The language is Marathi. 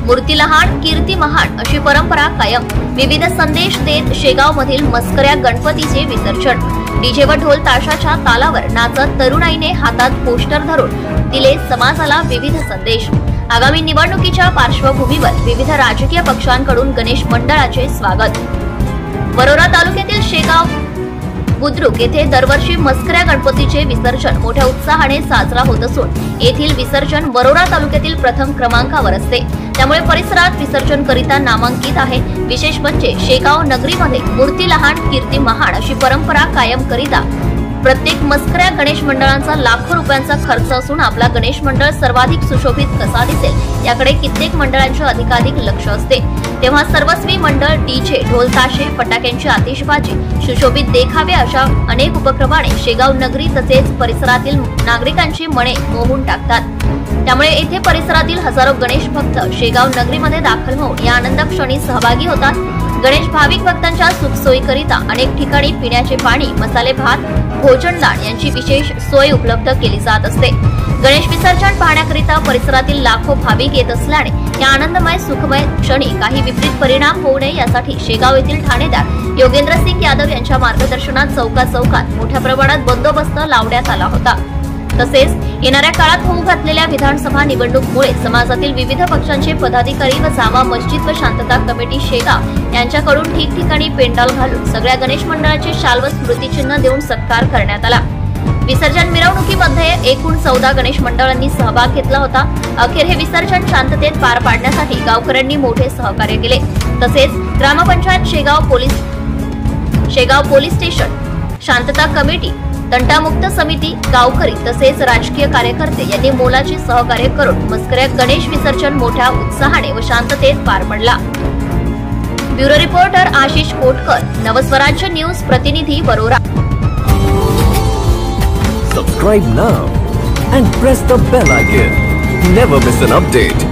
मूर्ती लहान कीर्ती महान अशी परंपरा कायम। विविध संदेश देत शेगाव मधील मस्कऱ्या गणपतीचे विसर्जन। डीजे व ढोल ताशाच्या तालावर नाचत तरुणाईने हातात पोस्टर धरून दिले समाजाला विविध संदेश। आगामी निवडणुकीच्या पार्श्वभूमीवर विविध राजकीय पक्षांकडून गणेश मंडळाचे स्वागत। वरोरा तालुक्यातील शेगाव बुद्रुक येथे दरवर्षी मस्कऱ्या गणपतीचे विसर्जन मोठ्या उत्साहाने साजरा होत असून येथील विसर्जन वरोरा तालुक्यातील प्रथम क्रमांकावर असते। त्यामुळे परिसरात विसर्जन करिता नामांकित आहे। विशेष म्हणजे शेगाव नगरीमध्ये मूर्ती लहान कीर्ती महान अशी परंपरा कायम करिता प्रत्येक मस्कऱ्या गणेश मंडळांचा लाखो रुपयांचा खर्च असून आपला गणेश मंडळ सर्वाधिक सुशोभित कसा दिसेल याकडे कित्येक मंडळांचे अधिकाधिक लक्ष असते। तेव्हा सर्वस्वी मंडळ डीजे ढोल ताशे फटाक्यांची आतिषबाजी सुशोभित देखावे अशा अनेक उपक्रमाने शेगाव नगरी तसेच परिसरातील नागरिकांची मने मोहून टाकतात। त्यामुळे येथे परिसरातील हजारो गणेश भक्त शेगाव नगरीमध्ये दाखल होऊन या आनंद क्षणी सहभागी होतात। गणेश भाविक भक्तांच्या सुखसोयीकरिता अनेक ठिकाणी पिण्याचे पाणी मसाले भात भोजनदान यांची विशेष सोय उपलब्ध केली जात असते। गणेश विसर्जन पाहण्याकरिता परिसरातील लाखो भाविक येत असल्याने या आनंदमय सुखमय क्षणी काही विपरीत परिणाम होऊ नये यासाठी शेगाव येथील ठाणेदार योगेंद्र सिंग यादव यांच्या मार्गदर्शनात चौकात मोठ्या प्रमाणात बंदोबस्त लावण्यात आला होता। तसेच येणाऱ्या काळात होऊ घातलेल्या विधानसभा निवडणुकीमुळे समाजातील विविध पक्षांचे पदाधिकारी व जामा मस्जिद व शांतता कमिटी शेगाव यांच्याकडून ठिकठिकाणी पेंडॉल घालून सगळ्या गणेश मंडळाचे शाल व स्मृतिचिन्ह देऊन सत्कार करण्यात आला। विसर्जन मिरवणुकीमध्ये एकूण 14 गणेश मंडळांनी सहभाग घेतला होता। अखेर हे विसर्जन शांततेत पार पाडण्यासाठी गावकऱ्यांनी मोठे सहकार्य केले। तसेच ग्रामपंचायत शेगाव पोलीस स्टेशन शांतता कमिटी तंटामुक्त समिती गावकरी तसेच राजकीय कार्यकर्ते यांनी मोलाचे सहकार्य करून मस्कऱ्या गणेश विसर्जन मोठ्या उत्साहाने व शांततेत पार पडला। Bureau reporter Ashish Kotkar, Navswarajya news प्रतिनिधी Warora. Subscribe now and press the bell icon. Never miss an update.